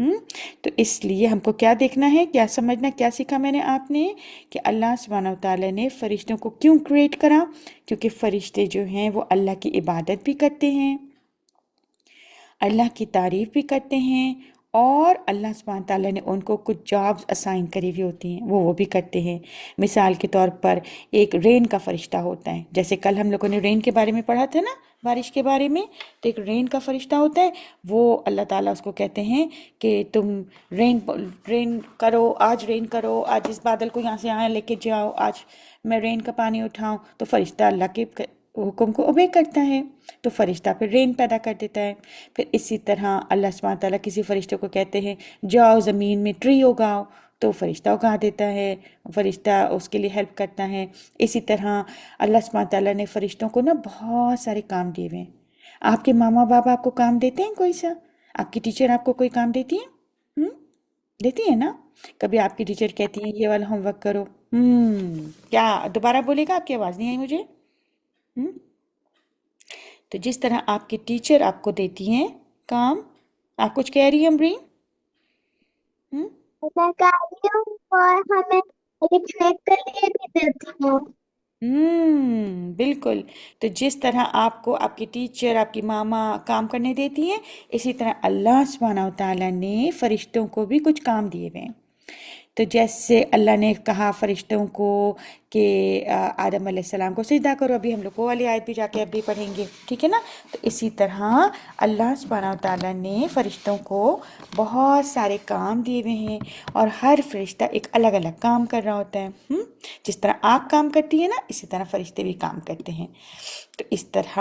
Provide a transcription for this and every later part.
ہم؟ تو اس لیے ہم کو کیا دیکھنا ہے، کیا سمجھنا، کیا سیکھا میں نے آپ نے کہ اللہ سبحانہ و تعالیٰ نے فرشتوں کو کیوں کریٹ کرا؟ کیونکہ فرشتے جو ہیں وہ اللہ کی عبادت بھی کرتے ہیں، اللہ کی تعریف بھی کرتے ہیں، اور اللہ سبحانہ تعالیٰ نے ان کو کچھ جابز اسائن کری ہوئی ہوتی ہیں، وہ بھی کرتے ہیں۔ مثال کے طور پر ایک رین کا فرشتہ ہوتا ہے، جیسے کل ہم لوگوں نے رین کے بارے میں پڑھا تھا نا، بارش کے بارے میں، تو ایک رین کا فرشتہ ہوتا ہے، وہ اللہ تعالیٰ اس کو کہتے ہیں کہ تم رین رین کرو، آج رین کرو، آج اس بادل کو یہاں سے یہاں لے کے جاؤ، آج میں رین کا پانی اٹھاؤں، تو فرشتہ اللہ کے حکم کو اوبے کرتا ہے، تو فرشتہ پھر رین پیدا کر دیتا ہے۔ پھر اسی طرح اللہ سبحانہ تعالیٰ کسی فرشتے کو کہتے ہیں جاؤ زمین میں ٹری اگاؤ، تو فرشتہ اگا دیتا ہے، فرشتہ اس کے لیے ہیلپ کرتا ہے۔ اسی طرح اللہ سبحانہ تعالیٰ نے فرشتوں کو نا بہت سارے کام دیے ہوئے ہیں۔ آپ کے ماما بابا آپ کو کام دیتے ہیں کوئی سا؟ آپ کی ٹیچر آپ کو کوئی کام دیتی ہے؟ دیتی ہے نا؟ کبھی آپ کی ٹیچر کہتی ہیں یہ والا ہوم ورک کرو، کیا دوبارہ بولے گا؟ آپ کی آواز نہیں آئی مجھے۔ ہم؟ تو جس طرح آپ کی ٹیچر آپ کو دیتی ہیں کام، آپ کچھ کہہ رہی ہیں امرین؟ میں کہہ رہی ہوں اور ہمیں لکھنے کے لیے بھی دیتی ہوں۔ بالکل۔ تو جس طرح آپ کو آپ کی ٹیچر، آپ کی ماما کام کرنے دیتی ہیں، اسی طرح اللہ سبحانہ و تعالیٰ نے فرشتوں کو بھی کچھ کام دیے ہوئے ہیں۔ تو جیسے اللہ نے کہا فرشتوں کو کہ آدم علیہ السلام کو سجدہ کرو، ابھی ہم لوگ وہ والی آیت بھی جا کے ابھی پڑھیں گے، ٹھیک ہے نا؟ تو اسی طرح اللہ سبحانہ و تعالیٰ نے فرشتوں کو بہت سارے کام دیے ہوئے ہیں، اور ہر فرشتہ ایک الگ الگ کام کر رہا ہوتا ہے۔ جس طرح آپ کام کرتی ہیں نا، اسی طرح فرشتے بھی کام کرتے ہیں۔ تو اس طرح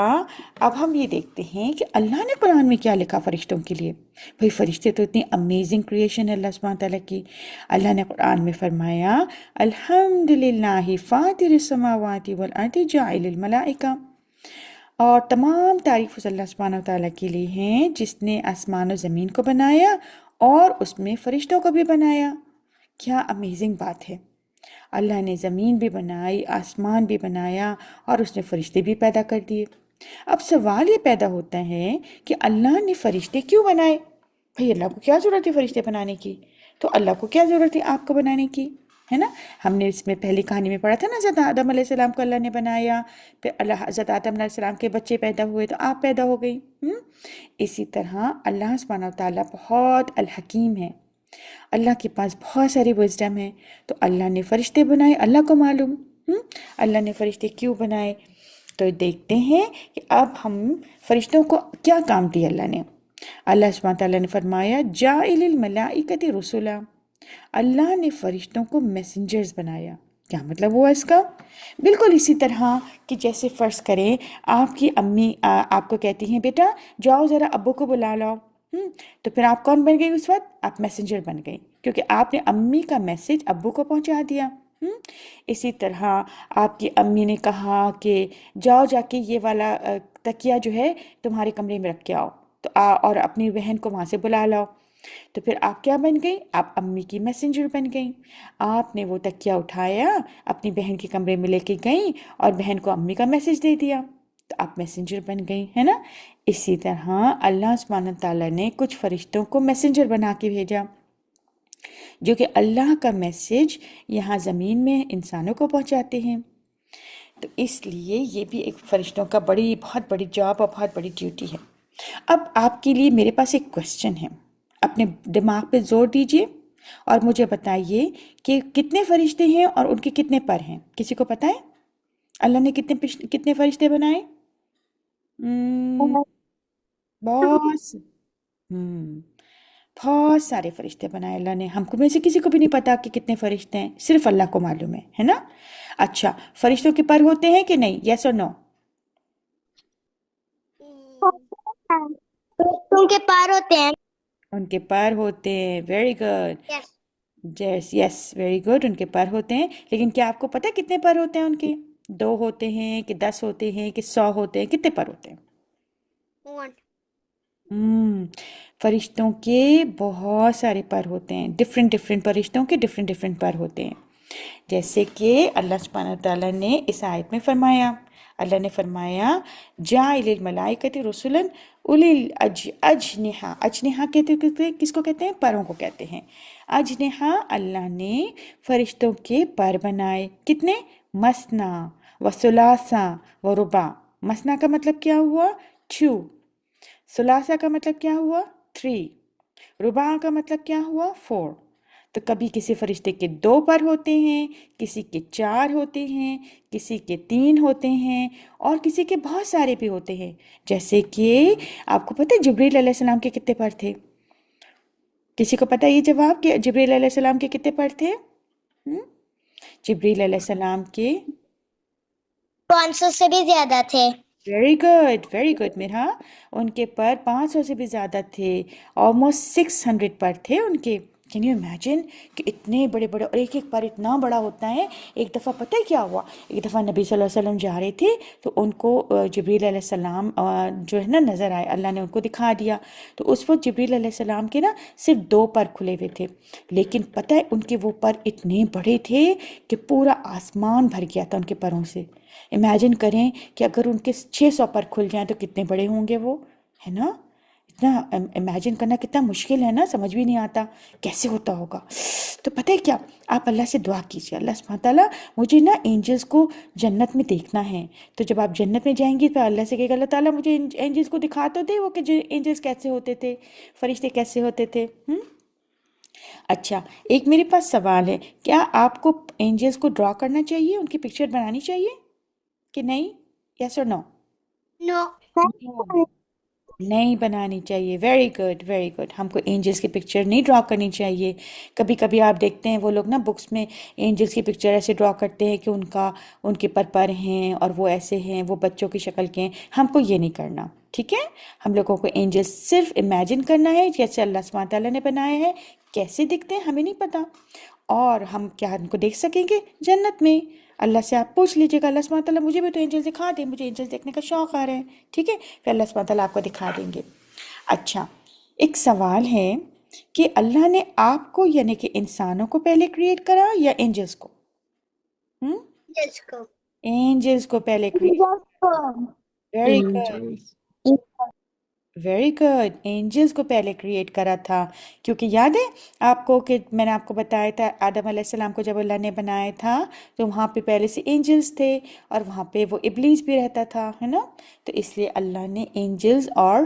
اب ہم یہ دیکھتے ہیں کہ اللہ نے قرآن میں کیا لکھا فرشتوں کے لیے۔ بھئی فرشتے تو اتنی امیزنگ کریشن ہے اللہ سبحانہ تعالیٰ کی۔ اللہ نے قرآن میں فرمایا الحمدللہ فاطر السماوات والارض جاعل الملائکہ، اور تمام تعریف اس اللہ سبحانہ تعالیٰ کے لیے ہیں جس نے آسمان و زمین کو بنایا اور اس میں فرشتوں کو بھی بنایا۔ کیا امیزنگ بات ہے! اللہ نے زمین بھی بنائی، آسمان بھی بنایا، اور اس نے فرشتے بھی پیدا کر دیے۔ اب سوال یہ پیدا ہوتا ہے کہ اللہ نے فرشتے کیوں بنائے؟ بھئی اللہ کو کیا ضرورت ہے فرشتے بنانے کی؟ تو اللہ کو کیا ضرورت ہے آپ کو بنانے کی، ہے نا؟ ہم نے اس میں پہلی کہانی میں پڑھا تھا نا، حضرت آدم علیہ السلام کو اللہ نے بنایا، پھر اللہ حضرت آدم علیہ السلام کے بچے پیدا ہوئے تو آپ پیدا ہو گئی۔ اسی طرح اللہ سبحانہ و تعالیٰ بہت الحکیم ہے، اللہ کے پاس بہت ساری وزڈم ہے، تو اللہ نے فرشتے بنائے، اللہ کو معلوم۔ اللہ نے فرشتے کیوں بنائے؟ تو دیکھتے ہیں کہ اب ہم فرشتوں کو کیا کام دیا اللہ نے۔ اللہ سبحانہ تعالیٰ نے فرمایا جاعل الملائکۃ رسلا، اللہ نے فرشتوں کو میسنجرز بنایا۔ کیا مطلب ہوا اس کا؟ بالکل اسی طرح کہ جیسے فرض کریں آپ کی امی آپ کو کہتی ہیں بیٹا جاؤ ذرا ابو کو بلا لاؤ، تو پھر آپ کون بن گئی اس وقت؟ آپ میسنجر بن گئی، کیونکہ آپ نے امی کا میسج ابو کو پہنچا دیا۔ اسی طرح آپ کی امی نے کہا کہ جاؤ جا کے یہ والا تکیہ جو ہے تمہارے کمرے میں رکھ کے آؤ، تو اور اپنی بہن کو وہاں سے بلا لاؤ، تو پھر آپ کیا بن گئی؟ آپ امی کی میسنجر بن گئی۔ آپ نے وہ تکیہ اٹھایا، اپنی بہن کے کمرے میں لے کے گئیں، اور بہن کو امی کا میسج دے دیا، تو آپ میسنجر بن گئی، ہے نا؟ اسی طرح اللہ سبحانہ تعالیٰ نے کچھ فرشتوں کو میسنجر بنا کے بھیجا، جو کہ اللہ کا میسج یہاں زمین میں انسانوں کو پہنچاتے ہیں۔ تو اس لیے یہ بھی ایک فرشتوں کا بہت بڑی جاب اور بہت بڑی ڈیوٹی ہے۔ اب آپ کے لیے میرے پاس ایک کوشچن ہے، اپنے دماغ پہ زور دیجئے اور مجھے بتائیے کہ کتنے فرشتے ہیں اور ان کے کتنے پر ہیں؟ کسی کو پتہ ہے اللہ نے کتنے فرشتے بنائے؟ بہت بہت سارے فرشتے بنائے اللہ نے، ہم کو میں سے کسی کو بھی نہیں پتا کہ کتنے فرشتے ہیں، صرف اللہ کو معلوم ہے نا؟ اچھا، فرشتوں کے پر ہوتے ہیں کہ نہیں؟ یس اور نو؟ ان کے پار ہوتے ہیں۔ ان کے پر ہوتے ہیں، ویری گڈ، یس یس ویری گڈ، ان کے پر ہوتے ہیں، لیکن کیا آپ کو پتہ ہے کتنے پر ہوتے ہیں ان کے؟ 2 ہوتے ہیں کہ 10 ہوتے ہیں کہ 100 ہوتے ہیں؟ کتنے پر ہوتے ہیں؟ فرشتوں کے بہت سارے پر ہوتے ہیں، ڈفرینٹ فرشتوں کے ڈفرینٹ پر ہوتے ہیں۔ جیسے کہ اللہ سبحانہ تعالیٰ نے اس آیت میں فرمایا، اللہ نے فرمایا جاعل الملائکۃ رسلا اولی اجنحہ، اجنحہ کس کو کہتے ہیں؟ پروں کو کہتے ہیں۔ اجنحہ، اللہ نے فرشتوں کے پر بنائے، کتنے؟ مثنا و ثلاثہ و رباع۔ مثنا کا مطلب کیا ہوا؟ 2۔ ثلاثہ کا مطلب کیا ہوا؟ 3۔ رباع کا مطلب کیا ہوا؟ 4۔ تو کبھی کسی فرشتے کے 2 پر ہوتے ہیں، کسی کے 4 ہوتے ہیں، کسی کے 3 ہوتے ہیں، اور کسی کے بہت سارے بھی ہوتے ہیں۔ جیسے کہ آپ کو پتہ ہے جبریل علیہ السلام کے کتنے پر تھے؟ کسی کو پتہ ہے یہ جواب کہ جبریل علیہ السلام کے کتنے پر تھے؟ جبریل علیہ السلام کے 500 سے بھی زیادہ تھے۔ ویری گڈ میرا، ان کے پر 500 سے بھی زیادہ تھے، آلموسٹ 600 پر تھے ان کے۔ کین یو امیجن کہ اتنے بڑے بڑے، اور ایک ایک پر اتنا بڑا ہوتا ہے۔ ایک دفعہ پتہ ہے کیا ہوا؟ ایک دفعہ نبی صلی اللہ علیہ وسلم جا رہے تھے تو ان کو جبریل علیہ السلام جو ہے نا نظر آئے، اللہ نے ان کو دکھا دیا۔ تو اس وقت جبریل علیہ السلام کے نا صرف 2 پر کھلے ہوئے تھے، لیکن پتہ ہے ان کے وہ پر اتنے بڑے تھے کہ پورا آسمان بھر گیا تھا ان کے پروں سے۔ امیجن کریں کہ اگر ان کے 600 پر کھل جائیں تو کتنے بڑے ہوں گے وہ، ہے نا؟ اتنا امیجن کرنا کتنا مشکل ہے نا، سمجھ بھی نہیں آتا کیسے ہوتا ہوگا۔ تو پتہ ہے کیا، آپ اللہ سے دعا کیجیے، اللہ سبحانہ تعالیٰ مجھے نا اینجلز کو جنت میں دیکھنا ہے۔ تو جب آپ جنت میں جائیں گی تو اللہ سے کہے گا اللہ تعالیٰ مجھے اینجلز کو دکھا تو دے، وہ کہ اینجلز کیسے ہوتے تھے، فرشتے کیسے ہوتے تھے۔ اچھا، ایک میرے پاس سوال ہے، کیا آپ کو اینجلز کو ڈرا کرنا چاہیے، ان کی پکچر بنانی چاہیے کہ نہیں؟ یس اور نو؟ نو۔ نہیں بنانی چاہیے۔ ویری گڈ ویری گڈ، ہم کو اینجلس کی پکچر نہیں ڈرا کرنی چاہیے۔ کبھی کبھی آپ دیکھتے ہیں وہ لوگ نا بکس میں اینجلس کی پکچر ایسے ڈرا کرتے ہیں کہ ان کے پر ہیں اور وہ ایسے ہیں، وہ بچوں کی شکل کے ہیں۔ ہم کو یہ نہیں کرنا، ٹھیک ہے؟ ہم لوگوں کو اینجلس صرف امیجن کرنا ہے جیسے اللہ سبحانہ تعالیٰ نے بنایا ہے۔ کیسے دکھتے ہیں ہمیں نہیں پتہ، اور ہم کیا ان کو دیکھ سکیں گے جنت میں؟ اللہ سے آپ پوچھ لیجیے گا اللہ سبحانہ تعالیٰ مجھے بھی تو اینجل دکھا دیں، مجھے اینجل دیکھنے کا شوق آ رہا ہے، ٹھیک ہے؟ پھر اللہ سبحانہ تعالیٰ آپ کو دکھا دیں گے۔ اچھا، ایک سوال ہے کہ اللہ نے آپ کو یعنی کہ انسانوں کو پہلے کریٹ کرا یا اینجلس کو؟ جس کو اینجلس کو پہلے create. Very good very good, angels کو پہلے کریٹ کرا تھا، کیونکہ یاد ہے آپ کو کہ میں نے آپ کو بتایا تھا آدم علیہ السلام کو جب اللہ نے بنایا تھا تو وہاں پہ پہلے سے اینجلس تھے، اور وہاں پہ وہ ابلیس بھی رہتا تھا، ہے نا؟ تو اس لیے اللہ نے اینجلس اور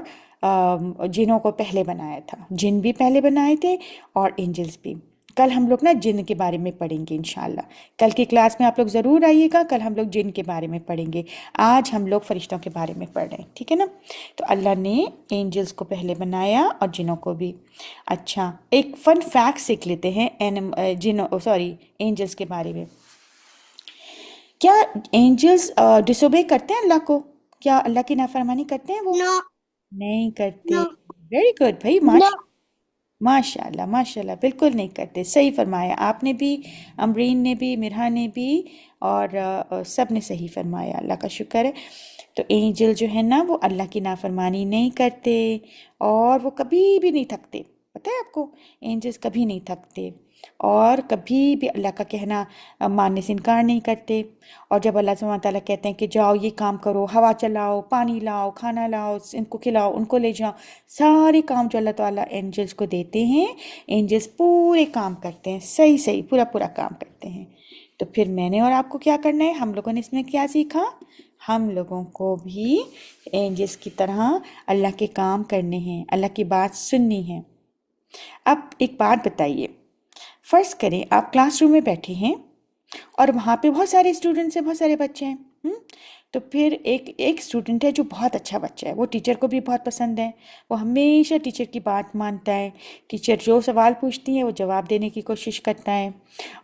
جنوں کو پہلے بنایا تھا، جن بھی پہلے بنائے تھے اور اینجلس بھی۔ کل ہم لوگ نا جن کے بارے میں پڑھیں گے انشاءاللہ، کل کی کلاس میں آپ لوگ ضرور آئیے گا، کل ہم لوگ جن کے بارے میں پڑھیں گے، آج ہم لوگ فرشتوں کے بارے میں پڑھ رہے ہیں، ٹھیک ہے نا؟ تو اللہ نے اینجلس کو پہلے بنایا اور جنوں کو بھی۔ اچھا، ایک فن فیکٹ سیکھ لیتے ہیں اینجلس کے بارے میں۔ کیا اینجلس ڈس اوبے کرتے ہیں اللہ کو؟ کیا اللہ کی نافرمانی کرتے ہیں وہ؟ نو نہیں کرتے۔ نو ویری گڈ بھائی، نو۔ ماشاء اللہ ماشاء اللہ، بالکل نہیں کرتے، صحیح فرمایا آپ نے بھی، امرین نے بھی، مرہا نے بھی، اور سب نے صحیح فرمایا، اللہ کا شکر ہے۔ تو اینجل جو ہے نا وہ اللہ کی نافرمانی نہیں کرتے، اور وہ کبھی بھی نہیں تھکتے، پتہ ہے آپ کو؟ اینجلس کبھی نہیں تھکتے، اور کبھی بھی اللہ کا کہنا ماننے سے انکار نہیں کرتے۔ اور جب اللہ سبحانہ تعالیٰ کہتے ہیں کہ جاؤ یہ کام کرو، ہوا چلاؤ، پانی لاؤ، کھانا لاؤ، ان کو کھلاؤ، ان کو لے جاؤ، سارے کام جو اللہ تعالیٰ اینجلس کو دیتے ہیں، اینجلس پورے کام کرتے ہیں، صحیح صحیح پورا پورا کام کرتے ہیں۔ تو پھر میں نے اور آپ کو کیا کرنا ہے؟ ہم لوگوں نے اس میں کیا سیکھا؟ ہم لوگوں کو بھی اینجلس کی طرح اللہ کے کام کرنے ہیں، اللہ کی بات سننی ہے۔ اب ایک بات بتائیے، فرض کریں آپ کلاس روم میں بیٹھے ہیں اور وہاں پہ بہت سارے اسٹوڈنٹس ہیں، بہت سارے بچے ہیں، تو پھر ایک اسٹوڈنٹ ہے جو بہت اچھا بچہ ہے، وہ ٹیچر کو بھی بہت پسند ہے، وہ ہمیشہ ٹیچر کی بات مانتا ہے، ٹیچر جو سوال پوچھتی ہے وہ جواب دینے کی کوشش کرتا ہے،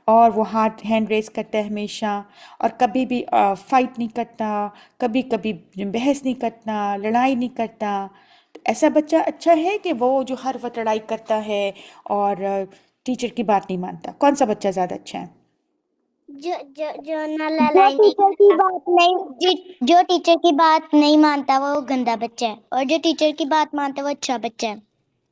اور وہ ہینڈ ریز کرتا ہے ہمیشہ، اور کبھی بھی فائٹ نہیں کرتا، کبھی کبھی بحث نہیں کرتا، لڑائی نہیں کرتا۔ تو ایسا بچہ اچھا ہے کہ وہ جو ہر وقت لڑائی کرتا ہے اور ٹیچر کی بات نہیں مانتا؟ کون سا بچہ زیادہ اچھا ہے؟ جو نہ لڑائی نہیں کرتا، جو ٹیچر کی بات نہیں مانتا وہ گندا بچہ ہے، اور جو ٹیچر کی بات مانتا ہے وہ اچھا بچہ ہے۔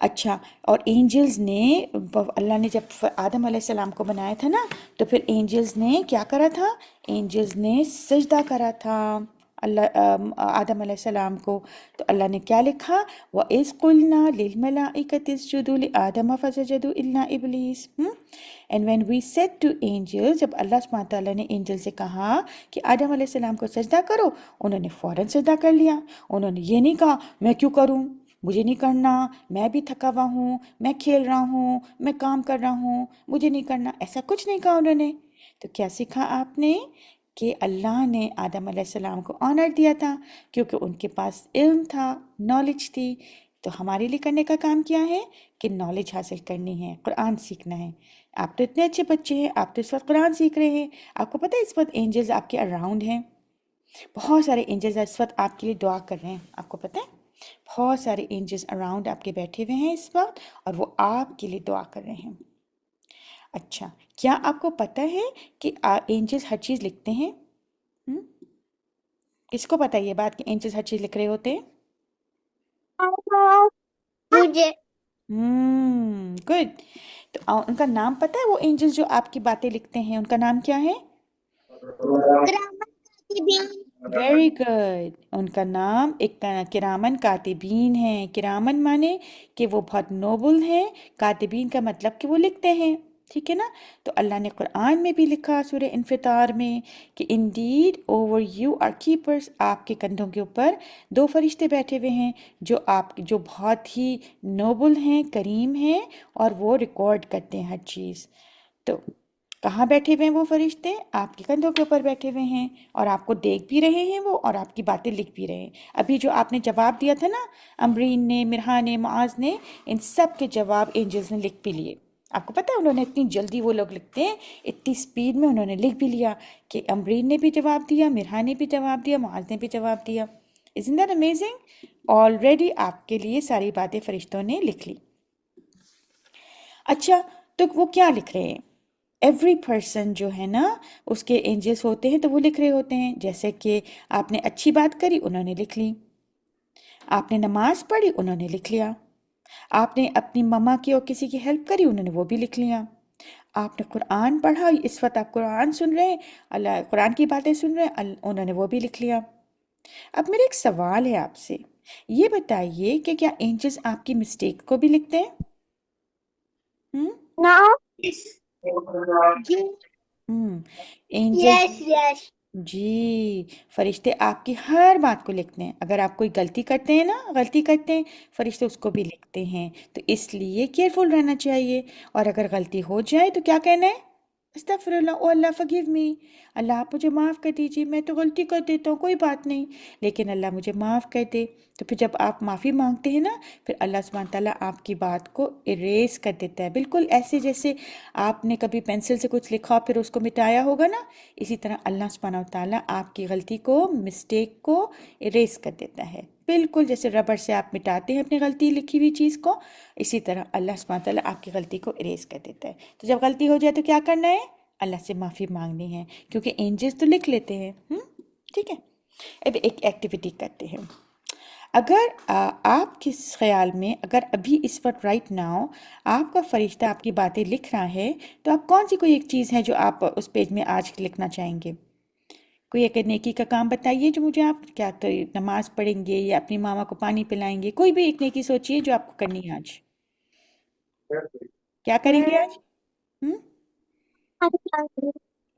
اچھا، اور اینجلز نے اللہ نے جب آدم علیہ السلام کو بنایا تھا نا، تو پھر اینجلز نے کیا کرا تھا؟ اینجلز نے سجدہ کرا تھا اللہ آدم علیہ السلام کو. تو اللہ نے کیا لکھا؟ وَإِذْ قُلْنَا لِلْمَلَائِكَةِ اسْجُدُوا لِآدَمَ فَسَجَدُوا إِلَّا إِبْلِيسَ. And when we said to angel, جب اللہ سبحانہ تعالیٰ نے اینجل سے کہا کہ آدم علیہ السلام کو سجدہ کرو، انہوں نے فوراً سجدہ کر لیا. انہوں نے یہ نہیں کہا میں کیوں کروں، مجھے نہیں کرنا، میں بھی تھکا ہوا ہوں، میں کھیل رہا ہوں، میں کام کر رہا ہوں، مجھے نہیں کرنا، ایسا کچھ نہیں کہا انہوں نے. تو کیا سیکھا آپ نے؟ کہ اللہ نے آدم علیہ السلام کو آنر دیا تھا کیونکہ ان کے پاس علم تھا، نالج تھی. تو ہمارے لیے کرنے کا کام کیا ہے؟ کہ نالج حاصل کرنی ہے، قرآن سیکھنا ہے. آپ تو اتنے اچھے بچے ہیں، آپ تو اس وقت قرآن سیکھ رہے ہیں. آپ کو پتہ ہے اس وقت اینجلز آپ کے اراؤنڈ ہیں، بہت سارے اینجلز اس وقت آپ کے لیے دعا کر رہے ہیں. آپ کو پتہ ہے بہت سارے اینجلز اراؤنڈ آپ کے بیٹھے ہوئے ہیں اس وقت، اور وہ آپ کے لیے دعا کر رہے ہیں. اچھا، کیا آپ کو پتہ ہے کہ اینجلز ہر چیز لکھتے ہیں؟ ہم؟ کس کو پتہ ہے یہ بات کہ اینجلز ہر چیز لکھ رہے ہوتے ہیں؟ مجھے گڈ. تو ان کا نام پتہ ہے؟ وہ اینجلز جو آپ کی باتیں لکھتے ہیں ان کا نام کیا ہے؟ Very good. ان کا نام ایک کرامن کاتبین ہے. کرامن مانے کہ وہ بہت نوبل ہیں، کاتبین کا مطلب کہ وہ لکھتے ہیں. ٹھیک ہے نا؟ تو اللہ نے قرآن میں بھی لکھا سورہ انفطار میں کہ indeed over you are keepers, آپ کے کندھوں کے اوپر دو فرشتے بیٹھے ہوئے ہیں جو بہت ہی نوبل ہیں، کریم ہیں، اور وہ ریکارڈ کرتے ہیں ہر چیز. تو کہاں بیٹھے ہوئے ہیں وہ فرشتے؟ آپ کے کندھوں کے اوپر بیٹھے ہوئے ہیں، اور آپ کو دیکھ بھی رہے ہیں وہ، اور آپ کی باتیں لکھ بھی رہے ہیں. ابھی جو آپ نے جواب دیا تھا نا، امرین نے، مرہا نے، معاذ نے، ان سب کے جواب اینجلز نے لکھ بھی لیے. آپ کو پتہ ہے انہوں نے اتنی جلدی وہ لوگ لکھتے ہیں، اتنی سپیڈ میں انہوں نے لکھ بھی لیا کہ امرین نے بھی جواب دیا، مرہا نے بھی جواب دیا، معاذ نے بھی جواب دیا. Isn't that amazing؟ آلریڈی آپ کے لیے ساری باتیں فرشتوں نے لکھ لی. اچھا، تو وہ کیا لکھ رہے ہیں؟ ایوری پرسن جو ہے نا، اس کے اینجلس ہوتے ہیں تو وہ لکھ رہے ہوتے ہیں. جیسے کہ آپ نے اچھی بات کری، انہوں نے لکھ لی. آپ نے نماز پڑھی، انہوں نے لکھ لیا. آپ نے اپنی مما کی اور کسی کی ہیلپ کری، انہوں نے وہ بھی لکھ لیا. آپ نے قرآن پڑھا، اس وقت آپ قرآن سن رہے ہیں، اللہ قرآن کی باتیں سن رہے ہیں، انہوں نے وہ بھی لکھ لیا. اب میرا ایک سوال ہے آپ سے، یہ بتائیے کہ کیا اینجلس آپ کی مسٹیک کو بھی لکھتے ہیں؟ ہم؟ نو. اینجل یس یس. جی، فرشتے آپ کی ہر بات کو لکھتے ہیں. اگر آپ کوئی غلطی کرتے ہیں نا، غلطی کرتے ہیں، فرشتے اس کو بھی لکھتے ہیں. تو اس لیے کیئرفل رہنا چاہیے. اور اگر غلطی ہو جائے تو کیا کہنا ہے؟ استغفر اللہ، او اللہ فگیو می، اللہ آپ مجھے معاف کر دیجیے، میں تو غلطی کر دیتا ہوں، کوئی بات نہیں، لیکن اللہ مجھے معاف کر دے. تو پھر جب آپ معافی مانگتے ہیں نا، پھر اللہ سبحانہ تعالیٰ آپ کی بات کو اریز کر دیتا ہے، بالکل ایسے جیسے آپ نے کبھی پینسل سے کچھ لکھا پھر اس کو مٹایا ہوگا نا، اسی طرح اللہ سبحانہ تعالیٰ آپ کی غلطی کو، مسٹیک کو اریز کر دیتا ہے. بالکل جیسے ربڑ سے آپ مٹاتے ہیں اپنی غلطی لکھی ہوئی چیز کو، اسی طرح اللہ سبحانہ تعالیٰ آپ کی غلطی کو اریز کر دیتا ہے. تو جب غلطی ہو جائے تو کیا کرنا ہے؟ اللہ سے معافی مانگنی ہے، کیونکہ اینجلس تو لکھ لیتے ہیں. ٹھیک ہے، اب ایک ایکٹیویٹی کرتے ہیں. اگر آپ کے خیال میں، اگر ابھی اس وقت رائٹ ناؤ آپ کا فرشتہ آپ کی باتیں لکھ رہا ہے، تو آپ کون سی کوئی ایک چیز ہے جو آپ اس پیج میں آج لکھنا چاہیں گے؟ کوئی ایک نیکی کا کام بتائیے جو مجھے، آپ کیا تو نماز پڑھیں گے یا اپنی ماما کو پانی پلائیں گے؟ کوئی بھی ایک نیکی سوچیے جو آپ کو کرنی ہے آج. کیا کریں گے آج؟ ہم؟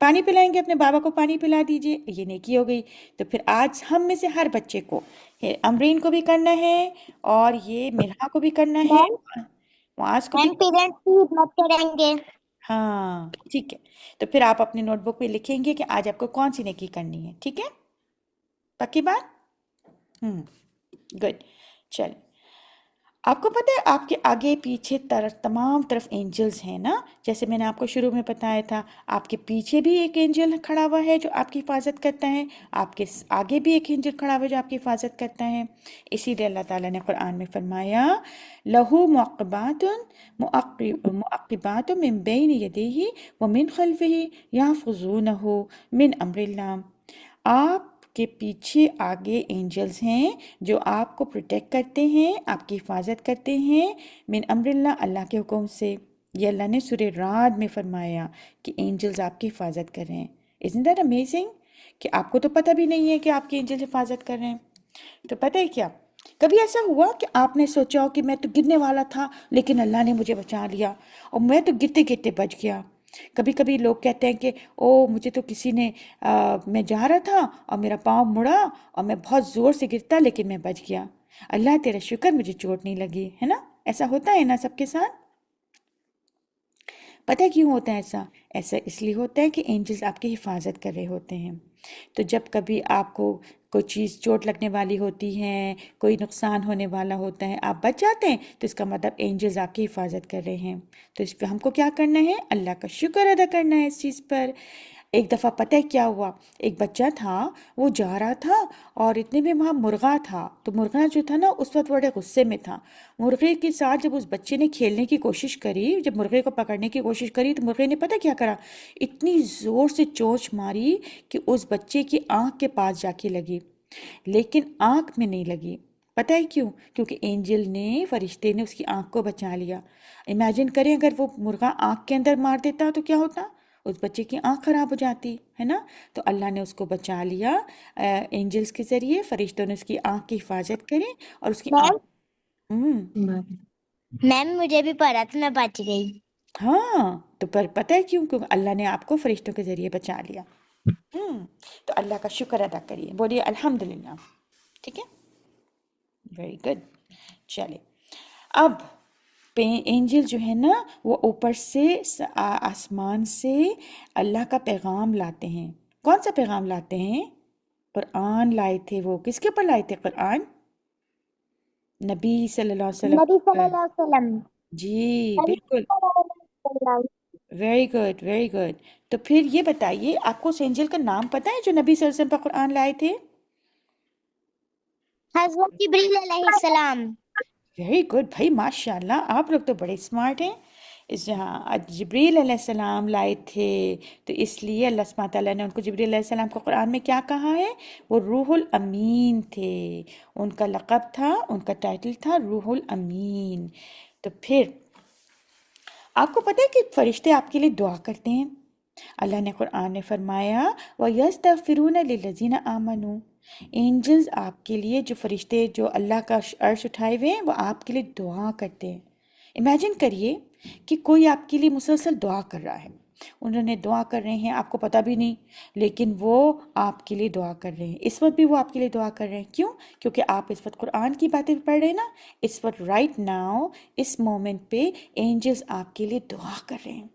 پانی پلائیں گے، اپنے بابا کو پانی پلا دیجئے، یہ نیکی ہو گئی. تو پھر آج ہم میں سے ہر بچے کو، امرین کو بھی کرنا ہے، اور یہ مرحا کو بھی کرنا ہے، معاذ کو بھی. پیرنٹس کی خدمت کریں گے. ہاں ٹھیک ہے. تو پھر آپ اپنے نوٹ بک پہ لکھیں گے کہ آج آپ کو کون سی نیکی کرنی ہے. ٹھیک ہے، پکی بات؟ گڈ. چل، آپ کو پتہ ہے آپ کے آگے پیچھے تمام طرف اینجلز ہیں نا، جیسے میں نے آپ کو شروع میں بتایا تھا. آپ کے پیچھے بھی ایک اینجل کھڑا ہوا ہے جو آپ کی حفاظت کرتا ہے، آپ کے آگے بھی ایک اینجل کھڑا ہوا ہے جو آپ کی حفاظت کرتا ہے. اسی لیے اللہ تعالیٰ نے قرآن میں فرمایا لہو معقبات معقبات من بین یدیہ ومن خلفہ یحفظونہ من امر اللہ. آپ کے پیچھے آگے اینجلز ہیں جو آپ کو پروٹیکٹ کرتے ہیں، آپ کی حفاظت کرتے ہیں، من امر اللہ، اللہ کے حکم سے۔ یہ اللہ نے سورہ رعد میں فرمایا کہ اینجلز آپ کی حفاظت کر رہے ہیں۔ Isn't that amazing؟ کہ آپ کو تو پتہ بھی نہیں ہے کہ آپ کے اینجل حفاظت کر رہے ہیں۔ تو پتہ ہے کیا، کبھی ایسا ہوا کہ آپ نے سوچا ہو کہ میں تو گرنے والا تھا لیکن اللہ نے مجھے بچا لیا اور میں تو گرتے گرتے بچ گیا۔ کبھی کبھی لوگ کہتے ہیں کہ او مجھے تو کسی نے میں جا رہا تھا اور میرا پاؤں مڑا اور میں بہت زور سے گرتا لیکن میں بچ گیا، اللہ تیرا شکر مجھے چوٹ نہیں لگی، ہے نا؟ ایسا ہوتا ہے نا سب کے ساتھ؟ پتہ ہے کیوں ہوتا ہے ایسا؟ ایسا اس لیے ہوتا ہے کہ اینجلز آپ کی حفاظت کر رہے ہوتے ہیں۔ تو جب کبھی آپ کو کوئی چیز چوٹ لگنے والی ہوتی ہے، کوئی نقصان ہونے والا ہوتا ہے، آپ بچ جاتے ہیں تو اس کا مطلب اینجلز آپ کی حفاظت کر رہے ہیں۔ تو اس پہ ہم کو کیا کرنا ہے؟ اللہ کا شکر ادا کرنا ہے اس چیز پر۔ ایک دفعہ پتہ ہے کیا ہوا، ایک بچہ تھا، وہ جا رہا تھا اور اتنے میں وہاں مرغا تھا، تو مرغا جو تھا نا اس وقت بڑے غصے میں تھا۔ مرغے کے ساتھ جب اس بچے نے کھیلنے کی کوشش کری، جب مرغے کو پکڑنے کی کوشش کری تو مرغے نے پتہ کیا کرا، اتنی زور سے چونچ ماری کہ اس بچے کی آنکھ کے پاس جا کے لگی، لیکن آنکھ میں نہیں لگی۔ پتہ ہے کیوں؟ کیونکہ اینجل نے، فرشتے نے اس کی آنکھ کو بچا لیا۔ امیجن کریں اگر وہ مرغا آنکھ کے اندر مار دیتا تو کیا ہوتا؟ اس بچے کی آنکھ خراب ہو جاتی ہے نا۔ تو اللہ نے اس کو بچا لیا اینجلز کے ذریعے، فرشتوں نے اس کی آنکھ کی حفاظت کرے اور اس کی میم آنکھ میم مجھے بھی پڑھا تو میں بچ گئی۔ ہاں، تو پر پتہ ہے کیوں؟ کیونکہ اللہ نے آپ کو فرشتوں کے ذریعے بچا لیا۔ تو اللہ کا شکر ادا کریے، بولیے الحمدللہ، ٹھیک ہے؟ Very good. چلے اب اینجل جو ہے نا وہ اوپر سے آسمان سے اللہ کا پیغام لاتے ہیں۔ کون سا پیغام لاتے ہیں؟ قرآن لائے تھے وہ۔ کس کے اوپر لائے تھے قرآن؟ نبی صلی اللہ علیہ وسلم نبی صلی پر۔ اللہ علیہ وسلم۔ جی نبی بالکل، صلی اللہ علیہ وسلم۔ Very good very good. تو پھر یہ بتائیے آپ کو اس اینجل کا نام پتہ ہے جو نبی صلی اللہ علیہ وسلم پر قرآن لائے تھے؟ حضرت جبریل علیہ السلام۔ ویری گڈ بھائی، ماشاء اللہ آپ لوگ تو بڑے اسمارٹ ہیں۔ اس جہاں جبریل علیہ السلام لائے تھے تو اس لیے اللہ سبحانہ تعالیٰ نے ان کو، جبریل علیہ السلام کو قرآن میں کیا کہا ہے؟ وہ روح الامین تھے، ان کا لقب تھا، ان کا ٹائٹل تھا روح الامین۔ تو پھر آپ کو پتہ ہے کہ فرشتے آپ کے لیے دعا کرتے ہیں؟ اللہ نے قرآن میں فرمایا وَيَسْتَغْفِرُونَ لِلَّذِينَ آمَنُوا، اینجلز آپ کے لیے، جو فرشتے جو اللہ کا عرش اٹھائے ہوئے ہیں، وہ آپ کے لیے دعا کرتے ہیں۔ امیجن کریے کہ کوئی آپ کے لیے مسلسل دعا کر رہا ہے، انہوں نے دعا کر رہے ہیں، آپ کو پتہ بھی نہیں، لیکن وہ آپ کے لیے دعا کر رہے ہیں۔ اس وقت بھی وہ آپ کے لیے دعا کر رہے ہیں، کیوں؟ کیونکہ آپ اس وقت قرآن کی باتیں پڑھ رہے ہیں نا، اس وقت رائٹ ناؤ، اس مومنٹ پہ اینجلز آپ کے لیے دعا کر رہے ہیں۔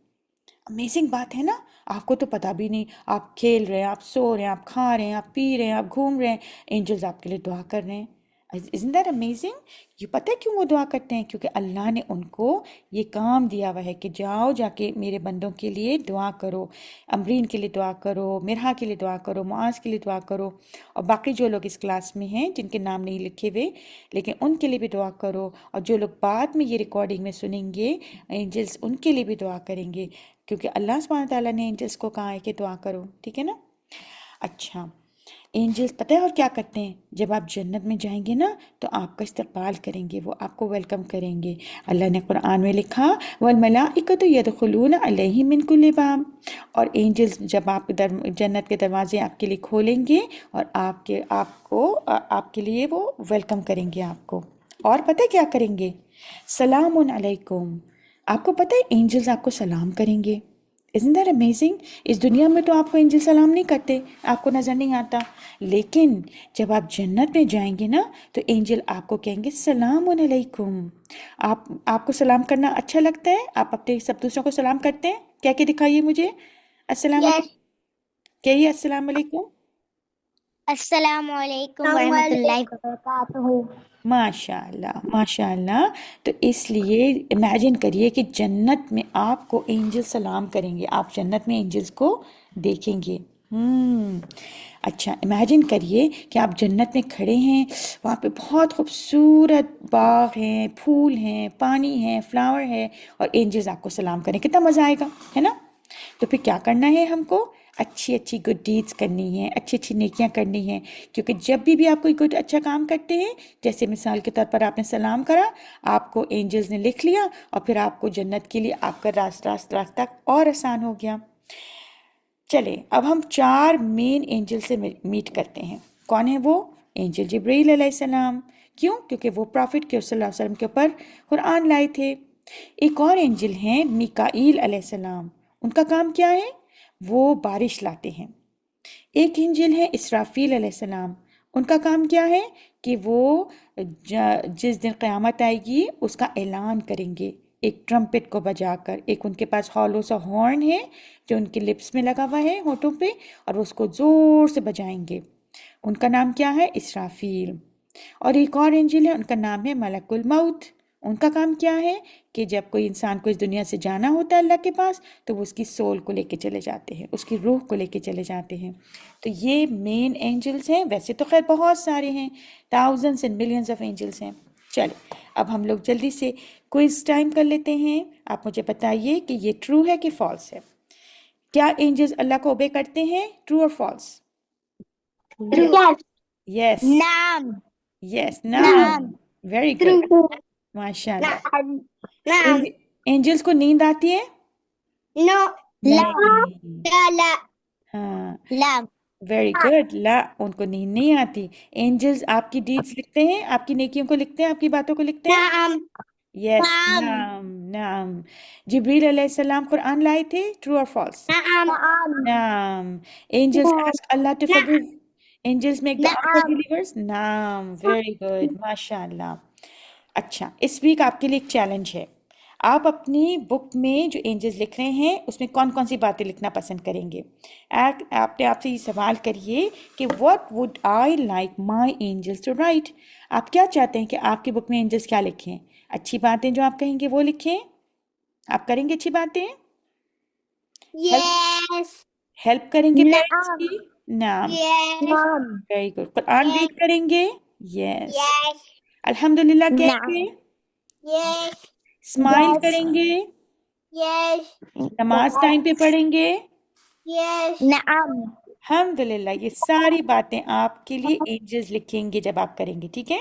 امیزنگ بات ہے نا، آپ کو تو پتہ بھی نہیں، آپ کھیل رہے ہیں، آپ سو رہے ہیں، آپ کھا رہے ہیں، آپ پی رہے ہیں، آپ گھوم رہے ہیں، اینجلز آپ کے لیے دعا کر رہے ہیں۔ Isn't that amazing؟ یہ پتہ ہے کیوں وہ دعا کرتے ہیں؟ کیونکہ اللہ نے ان کو یہ کام دیا ہوا ہے کہ جاؤ جا کے میرے بندوں کے لیے دعا کرو، امرین کے لیے دعا کرو، مرحا کے لیے دعا کرو، معاذ کے لیے دعا کرو، اور باقی جو لوگ اس کلاس میں ہیں جن کے نام نہیں لکھے ہوئے لیکن ان کے لیے بھی دعا کرو، اور جو لوگ بعد میں یہ ریکارڈنگ میں سنیں گے اینجلز ان کے لیے بھی دعا کریں گے، کیونکہ اللہ سبحانہ تعالیٰ نے اینجلز کو کہا ہے کہ دعا کرو، ٹھیک ہے نا؟ اچھا، اینجلز پتہ ہے اور کیا کرتے ہیں؟ جب آپ جنت میں جائیں گے نا تو آپ کا استقبال کریں گے، وہ آپ کو ویلکم کریں گے۔ اللہ نے قرآن میں لکھا وَالْمَلَائِكَةُ يَدْخُلُونَ عَلَيْهِم مِّن كُلِّ بَابٍ، اور اینجلز جب آپ جنت کے دروازے آپ کے لیے کھولیں گے اور آپ کے لیے وہ ویلکم کریں گے آپ کو، اور پتہ ہے کیا کریں گے؟ سلام علیکم، آپ کو پتہ ہے اینجلز آپ کو سلام کریں گے۔ Isn't that amazing؟ اس دنیا میں تو آپ کو اینجل سلام نہیں کرتے، آپ کو نظر نہیں آتا، لیکن جب آپ جنت میں جائیں گے نا تو اینجل آپ کو کہیں گے سلام علیکم۔ آپ کو سلام کرنا اچھا لگتا ہے؟ آپ اپنے سب دوسروں کو سلام کرتے ہیں؟ کہہ کے دکھائیے مجھے، السلام یس۔ علیکم، کہیے السلام علیکم۔ السلام علیکم ورحمۃ اللہ وبرکاتہ۔ ماشاء اللہ ماشاء اللہ۔ تو اس لیے امیجن کریے کہ جنت میں آپ کو اینجل سلام کریں گے، آپ جنت میں اینجلز کو دیکھیں گے۔ اچھا، امیجن کریے کہ آپ جنت میں کھڑے ہیں، وہاں پہ بہت خوبصورت باغ ہیں، پھول ہیں، پانی ہے، فلاور ہے، اور اینجلز آپ کو سلام کریں، کتنا مزہ آئے گا، ہے نا؟ تو پھر کیا کرنا ہے ہم کو؟ اچھی اچھی گڈ ڈیڈز کرنی ہیں، اچھی اچھی نیکیاں کرنی ہیں، کیونکہ جب بھی آپ کوئی گڈ اچھا کام کرتے ہیں، جیسے مثال کے طور پر آپ نے سلام کرا، آپ کو اینجلز نے لکھ لیا، اور پھر آپ کو جنت کے لیے آپ کا راستہ اور آسان ہو گیا۔ چلے اب ہم 4 مین اینجل سے میٹ کرتے ہیں۔ کون ہے وہ؟ اینجل جبرائیل علیہ السلام۔ کیوں؟ کیونکہ وہ پرافٹ کے صلی اللہ علیہ وسلم کے اوپر قرآن لائے تھے۔ ایک اور اینجل ہیں میکائیل علیہ السلام، ان کا کام کیا ہے؟ وہ بارش لاتے ہیں۔ ایک اینجل ہے اسرافیل علیہ السلام، ان کا کام کیا ہے کہ وہ جس دن قیامت آئے گی اس کا اعلان کریں گے ایک ٹرمپٹ کو بجا کر۔ ایک ان کے پاس ہالو سا ہارن ہے جو ان کے لپس میں لگا ہوا ہے، ہونٹوں پہ، اور وہ اس کو زور سے بجائیں گے۔ ان کا نام کیا ہے؟ اسرافیل۔ اور ایک اور اینجل ہے، ان کا نام ہے ملک الموت۔ ان کا کام کیا ہے کہ جب کوئی انسان کو اس دنیا سے جانا ہوتا ہے اللہ کے پاس، تو وہ اس کی سول کو لے کے چلے جاتے ہیں، اس کی روح کو لے کے چلے جاتے ہیں۔ تو یہ مین اینجلز ہیں، ویسے تو خیر بہت سارے ہیں، thousands and millions of angels ہیں۔ چلیں اب ہم لوگ جلدی سے کوئز ٹائم کر لیتے ہیں۔ آپ مجھے بتائیے کہ یہ ٹرو ہے کہ فالس ہے؟ کیا اینجلز اللہ کو اوبے کرتے ہیں؟ ٹرو اور فالس؟ Yes. یس، نعم. یس، نعم. نعم، ویری گڈ، True. ماشاء اللہ۔ نعم. نعم. اینجلز کو نیند آتی ہے؟ No. لا. نہیں، لا لا. ہاں، لا. ویری گڈ، لا ان کو نیند نہیں آتی۔ اینجلز آپ کی ڈیڈس لکھتے ہیں، آپ کی نیکیوں کو لکھتے ہیں، آپ کی باتوں کو لکھتے ہیں؟ نعم. یس، نعم. نعم، نعم۔ جبریل علیہ السلام قرآن لائے تھے، ٹرو اور فالس؟ نعم. نعم. نعم۔ Angels ask Allah to نعم. forgive. Angels make dua for نعم. believers. نعم، very good، ماشاء اللہ۔ اچھا، اس ویک آپ کے لیے ایک چیلنج ہے۔ آپ اپنی بک میں جو اینجلز لکھ رہے ہیں اس میں کون کون سی باتیں لکھنا پسند کریں گے؟ آپ نے آپ سے یہ سوال کریے کہ what would I like my angels to write؟ آپ کیا چاہتے ہیں کہ آپ کی بک میں اینجلز کیا لکھیں؟ اچھی باتیں جو آپ کہیں گے وہ لکھیں؟ آپ کریں گے اچھی باتیں؟ Yes. ہیلپ کریں گے پیرنٹس نعم. کی؟ نعم، Yes. نعم. Very good. قرآن Yes. ریڈ کریں گے؟ یس۔ Yes. الحمدللہ کہیں نعم. گے؟ Yes. Smile Yes. کریں گے؟ Yes. نماز ٹائم پہ پڑھیں گے؟ Yes. نعم. الحمدللہ، یہ ساری باتیں آپ کے لیے اینجلز لکھیں گے جب آپ کریں گے، ٹھیک ہے؟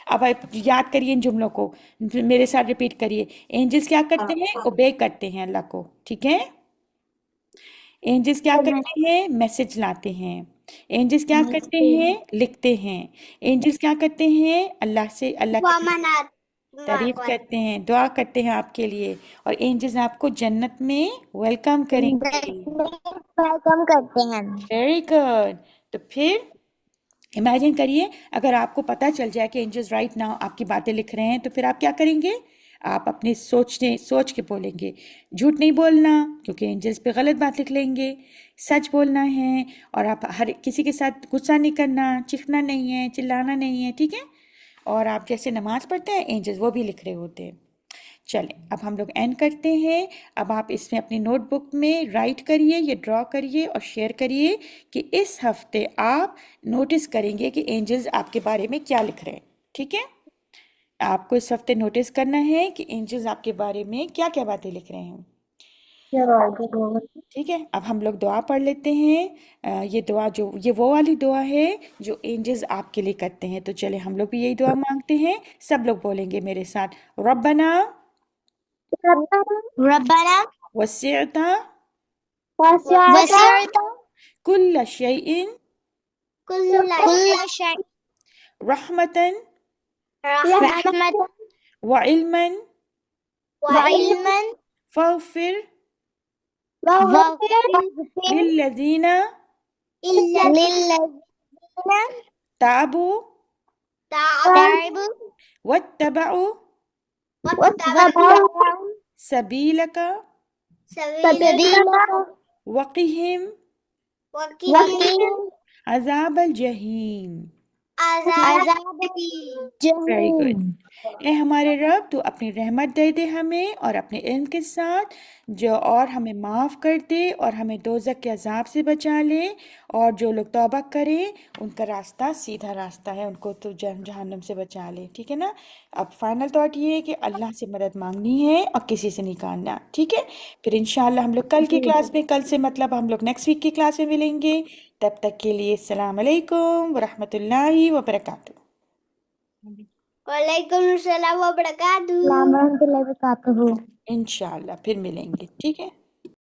اب آپ یاد کریے ان جملوں کو، میرے ساتھ ریپیٹ کریے۔ اینجلز کیا کرتے ہیں؟ اوبے کرتے ہیں اللہ کو، ٹھیک ہے؟ اینجلز کیا کرتے ہیں؟ میسج لاتے ہیں۔ اینجلز کیا کرتے ہیں؟ لکھتے ہیں۔ اینجلز کیا کرتے ہیں؟ اللہ سے، اللہ کی ومنات. تعریف کرتے ہیں، دعا کرتے ہیں آپ کے لیے، اور اینجلز آپ کو جنت میں ویلکم کریں گے۔ ویلکم کرتے ہیں۔ Very good. تو پھر امیجن کریے اگر آپ کو پتہ چل جائے کہ اینجلز رائٹ ناؤ آپ کی باتیں لکھ رہے ہیں، تو پھر آپ کیا کریں گے؟ آپ اپنے سوچ کے بولیں گے، جھوٹ نہیں بولنا کیونکہ اینجلز پہ غلط بات لکھ لیں گے، سچ بولنا ہے، اور آپ ہر کسی کے ساتھ غصہ نہیں کرنا، چیخنا نہیں ہے، چلانا نہیں ہے، ٹھیک ہے؟ اور آپ جیسے نماز پڑھتے ہیں اینجلز وہ بھی لکھ رہے ہوتے ہیں۔ چلیں اب ہم لوگ اینڈ کرتے ہیں۔ اب آپ اس میں اپنی نوٹ بک میں رائٹ کریے، یہ ڈرا کریے اور شیئر کریے کہ اس ہفتے آپ نوٹس کریں گے کہ اینجلز آپ کے بارے میں کیا لکھ رہے ہیں، ٹھیک ہے؟ آپ کو اس ہفتے نوٹس کرنا ہے کہ اینجلز آپ کے بارے میں کیا کیا باتیں لکھ رہے ہیں، ٹھیک ہے؟ اب ہم لوگ دعا پڑھ لیتے ہیں۔ یہ دعا یہ وہ والی دعا ہے جو اینجلز آپ کے لیے کرتے ہیں، تو چلے ہم لوگ بھی یہی دعا مانگتے ہیں۔ سب لوگ بولیں گے میرے ساتھ، ربنا ربنا وسعت وسعت كل شيء كل شيء رحمة رحمة وعلما وعلما فاغفر واغفر للذين للذين تابوا تعبوا واتبعوا واتبعوا سبيلك سبيلك وقهم وقهم عذاب الجحيم۔ عذاب Very good. الجحيم. اے ہمارے رب تو اپنی رحمت دے دے ہمیں اور اپنے علم کے ساتھ، جو اور ہمیں معاف کر دے اور ہمیں دوزخ کے عذاب سے بچا لے، اور جو لوگ توبہ کریں ان کا راستہ سیدھا راستہ ہے، ان کو تو جہنم سے بچا لے، ٹھیک ہے نا؟ اب فائنل تھاٹ یہ ہے کہ اللہ سے مدد مانگنی ہے اور کسی سے نکالنا، ٹھیک ہے؟ پھر انشاءاللہ ہم لوگ کل کی جی جی کلاس میں، کل سے مطلب ہم لوگ نیکسٹ ویک کی کلاس میں ملیں گے. تب تک کے لیے السلام علیکم ورحمۃ اللہ وبرکاتہ. وعلیکم السلام وبرکاتہ. السلام ورحمۃ اللہ وبرکاتہ. انشاءاللہ پھر ملیں گے، ٹھیک ہے؟